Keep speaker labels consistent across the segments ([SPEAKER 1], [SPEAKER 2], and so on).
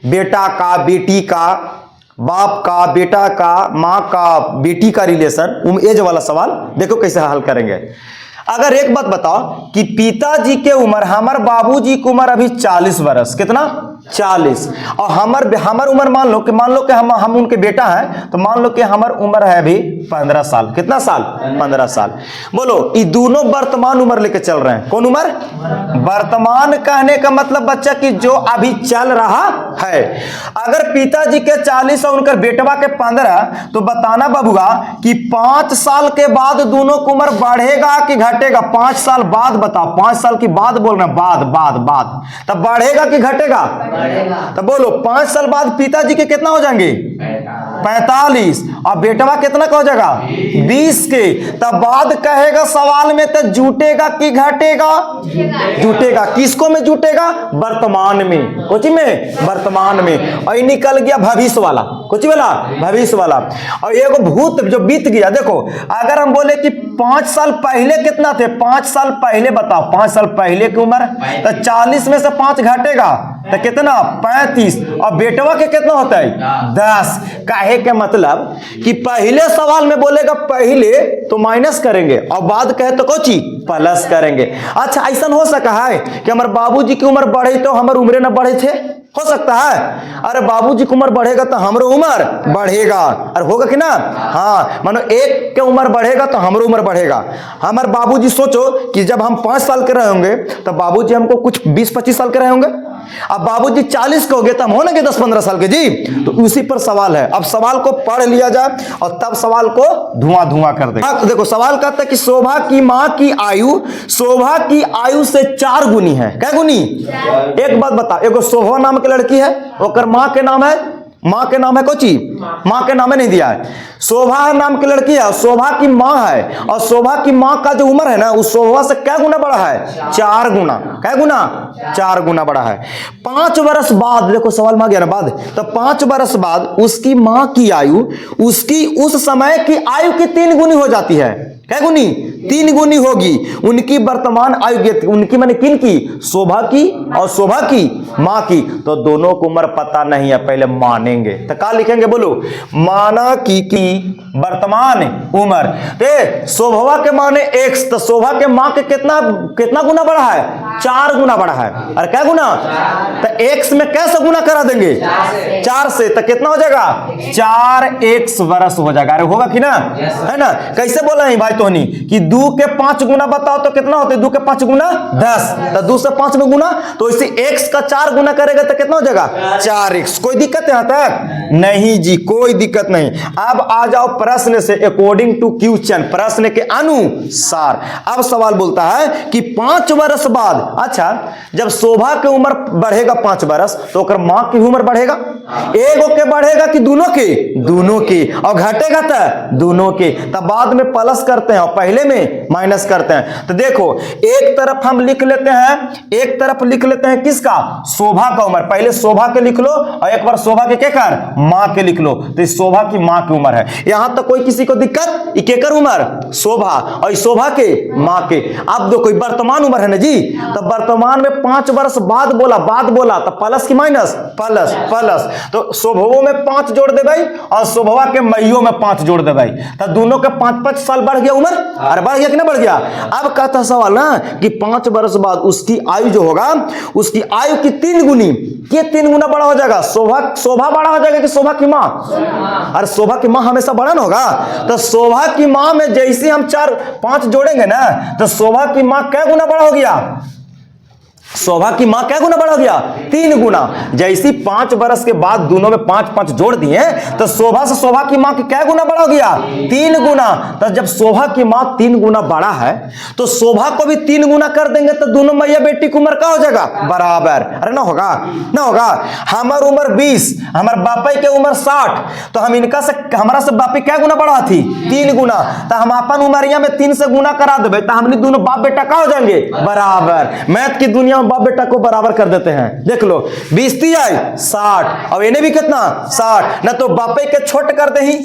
[SPEAKER 1] बेटा का, बेटी का, बाप का, बेटा का, माँ का, बेटी का रिलेशन, एज वाला सवाल देखो कैसे हल करेंगे। अगर एक बात बताओ कि पिताजी के उम्र, हमारे बाबूजी की उम्र अभी 40 वर्ष, कितना 40, और हमर उम्र मान लो कि हम उनके बेटा हैं, तो मान लो कि हमार उम्र है अभी 15 साल। कितना साल? 15 साल। बोलो ये दोनों वर्तमान उम्र लेके चल रहे हैं। कौन उम्र? वर्तमान कहने का मतलब बच्चा कि जो अभी चल रहा है। अगर पिताजी के 40 और उनके बेटवा के 15, तो बताना बबुआ कि 5 साल के बाद दोनों की उम्र बढ़ेगा कि घटेगा? 5 साल बाद बताओ, 5 साल की बाद बोल रहे हैं, बाद तब बढ़ेगा कि घटेगा? तो बोलो 5 साल बाद पिताजी के कितना हो जाएंगे? 45, और बेटवा कितना का हो जाएगा? 20 के। तब बाद कहेगा सवाल में तो जुटेगा कि घटेगा? जुटेगा। किसको में जुटेगा? वर्तमान में। कुछ में वर्तमान में। और निकल गया भविष्य वाला। कुछ वाला भविष्य वाला। और एक भूत जो बीत गया। देखो अगर हम बोले कि 5 साल पहले कितना थे, 5 साल पहले बताओ, 5 साल पहले की उम्र, तो 40 में से 5 घटेगा तो कितना? 35। और बेटवा के कितना होता है? 10। काहे के मतलब कि पहले सवाल में बोलेगा पहले तो माइनस करेंगे, और बाद कहे तो कोची प्लस करेंगे। अच्छा ऐसा हो सका है कि हमारे बाबूजी की उम्र बढ़े तो हमारे उम्र न बढ़े थे? हो सकता है। अरे बाबूजी की उम्र बढ़ेगा तो हमारो उम्र बढ़ेगा। अरे होगा कि ना? हाँ, मानो एक के उम्र बढ़ेगा तो हमारो उम्र बढ़ेगा। हमारे बाबूजी सोचो कि जब हम 5 साल के रहे होंगे तो बाबूजी हमको कुछ 20-25 साल के रहे होंगे। अब बाबूजी 40 के हो गए तो हम होंगे 10-15 साल के जी। तो उसी पर सवाल है। अब सवाल को पढ़ लिया जाए और तब सवाल को धुआं कर दे। देखो सवाल कहता है कि शोभा की माँ की आयु शोभा की आयु से 4 गुनी है। क्या गुनी? एक बात बता, एगो शोभा नाम की लड़की है, ओकर माँ के नाम है कोची? माँ के नाम नहीं दिया है। शोभा नाम की लड़की है, शोभा की माँ है, और शोभा की माँ का जो उम्र है ना उस शोभा से क्या गुना बड़ा है? 4 गुना। क्या गुना? 4 गुना बड़ा है। 5 वर्ष बाद, देखो सवाल में आ गया ना बाद, तो 5 वर्ष बाद उसकी माँ की आयु उसकी उस समय की आयु की 3 गुनी हो जाती है। क्या गुनी? 3 गुनी होगी उनकी वर्तमान आयु। उनकी मैंने किन की? शोभा की और शोभा की माँ की। तो दोनों को उम्र पता नहीं है, पहले मानेंगे। तो क्या लिखेंगे बोलो? माना की वर्तमान उम्र। तो शोभा के माने x, तो शोभा के माँ के कितना गुना बड़ा है? 4 गुना बड़ा है। और क्या गुना? तो x में कैसे गुना करा देंगे? 4 से। तो कितना हो जाएगा? 4x वर्ष हो जाएगा। अरे होगा कि ना? है ना? कैसे बोला है भाई तोहनी कि 2 के 5 गुना बताओ तो कितना होते हैं? 2 के 5 गुना 10। तो 2 से 5 में गुना, तो इसे x का 4 गुना करेगा तो कितना हो जाएगा? 4x। कोई दिक्कत यहाँ तक? नहीं जी, कोई दिक्कत नहीं। अब आ जाओ प्रश्न से, अकॉर्डिंग टू क्वेश्चन, प्रश्न के अनुसार। अब सवाल बोलता है कि 5 वर्ष बाद, अच्छा जब शोभा की उम्र बढ़ेगा 5 वर्ष तो ओकर माँ की उम्र बढ़ेगा? एगो के बढ़ेगा कि दोनों के? दोनों के। और घटेगा तो दोनों के। तब बाद में प्लस करते हैं और पहले में माइनस करते हैं। तो देखो एक तरफ हम लिख लेते हैं, किसका? शोभा का उम्र। पहले शोभा के लिख लो और एक बार शोभा के क्या कर? माँ के लिख लो। तो शोभा की माँ की उम्र है। यहां तक कोई किसी को दिक्कत? केकर उम्र? शोभा, और शोभा के माँ के। अब दो कोई वर्तमान उम्र है ना जी, तो वर्तमान में 5 वर्ष बाद बोला तो प्लस की माइनस? प्लस। तो शोभवो में 5 जोड़ दे भाई और शोभवा के मईयो में 5 जोड़ दे भाई। तो दोनों के 5-5 साल बढ़ गया उम्र। अरे बढ़ गया कि ना बढ़ गया? अब कहता सवाल ना कि 5 वर्ष बाद उसकी आयु जो होगा, उसकी आयु की 3 गुनी, ये 3 गुना बड़ा हो जाएगा। शोभा बड़ा हो जाएगा कि शोभा की माँ? अरे शोभा की माँ हमेशा बड़ा ना होगा। तो शोभा की माँ में जैसे हम 4-5 जोड़ेंगे ना, तो शोभा की माँ क्या गुना बड़ा हो गया? शोभा की माँ क्या गुना बड़ा हो गया? 3 गुना। जैसी 5 वर्ष के बाद दोनों में 5-5 जोड़ दिए तो शोभा से शोभा की माँ की क्या गुना बड़ा हो गया? 3 गुना। तो जब शोभा की माँ 3 गुना बड़ा है तो शोभा को भी 3 गुना कर देंगे तो दोनों मैया बेटी की उम्र क्या हो जाएगा? बराबर। अरे ना होगा? हमार उम्र 20, हमारे बापा की उम्र 60, तो हम इनका से हमारा से बापी क्या गुना बड़ा थी? 3 गुना। तो हम अपन उमरिया में 3 से गुना करा देवे तो हमने दोनों बाप बेटा क्या हो जाएंगे? बराबर। मैथ की दुनिया बाप बेटा को बराबर कर देते हैं। देख लो 20 आई 60, और इन्हें भी कितना? 60। ना तो बापे के छोट कर दे ही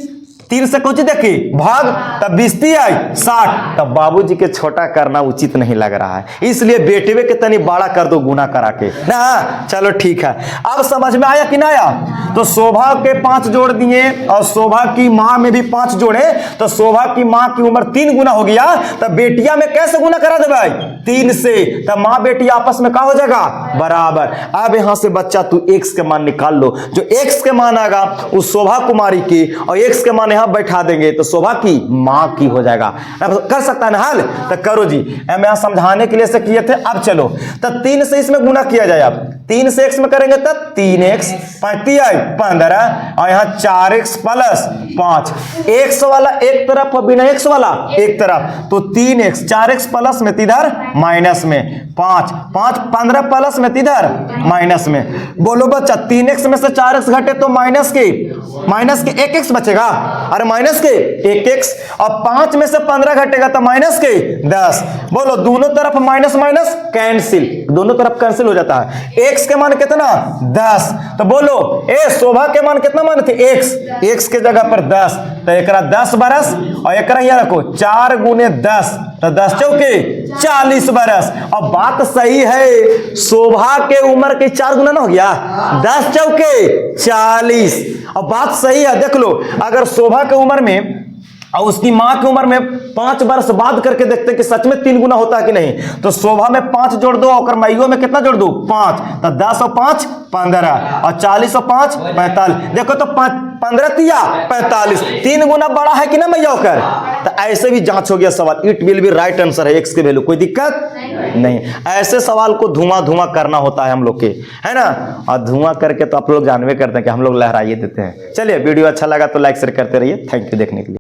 [SPEAKER 1] 3 से कुछ देखी भाग, तब 20 आई 60, तब बाबूजी के छोटा करना उचित नहीं लग रहा है, इसलिए बेटवे के तनी बड़ा कर दो गुना करा के ना। चलो ठीक है, अब समझ में आया कि ना आया? तो शोभा के 5 जोड़ दिए और शोभा की माँ में भी 5 जोड़े, तो शोभा की माँ की उम्र 3 गुना हो गया, तब बेटिया में कैसे गुना करा दे भाई? 3 से, तब माँ बेटी आपस में क्या हो जाएगा? बराबर। अब यहां से बच्चा तू x के मान निकाल लो, जो x के मान आएगा उस शोभा कुमारी की, और x के मान यहां बैठा देंगे तो शोभा की मां की हो जाएगा। अब कर सकता है ना हल? तो करो जी, हम यहां समझाने के लिए से किए थे। अब चलो, तो 3 से इसमें गुना किया जाए। अब 3 से x में करेंगे तब 3x, 35 आई 15, और यहां 4x प्लस 5, x वाला एक तरफ और बिना x वाला एक तरफ, तो 3x, 4x प्लस में इधर माइनस में 5, 5 15 प्लस में इधर माइनस में। बोलो बच्चा, 3x में से 4x घटे तो माइनस के 1x बचेगा, अरे माइनस के 1x, और 5 में से 15 घटेगा तो माइनस के 10। बोलो, दोनों तरफ माइनस माइनस कैंसिल, दोनों तरफ कैंसिल हो जाता है। x के मान कितना? 10। तो बोलो शोभा के मान कितना मान थे? x के जगह पर 10, तो एकरा 10 बरस, और एकरा यहाँ रखो 4 गुने 10, तो 10 चौके 40 बरस। और बात सही है, शोभा के उम्र के 4 गुना ना हो गया, 10 चौके 40। और बात सही है, देख लो, अगर शोभा के उम्र में और उसकी मां की उम्र में 5 वर्ष बाद करके देखते हैं कि सच में 3 गुना होता है कि नहीं। तो शोभा में 5 जोड़ दो और माइयों में कितना जोड़ दो? 5, तो 10 और 5 15, और 40 और 5 45। देखो तो 15 तिया 45, 3 गुना बड़ा है कि ना मैया होकर? तो ऐसे भी जांच हो गया सवाल, it will be right answer है x के वैल्यू, कोई दिक्कत नहीं। ऐसे सवाल को धुआं करना होता है हम लोग के, है ना, और धुआं करके तो आप लोग जानवे करते हैं कि हम लोग लहराइए देते हैं। चलिए, वीडियो अच्छा लगा तो लाइक शेयर करते रहिए। थैंक यू देखने के लिए।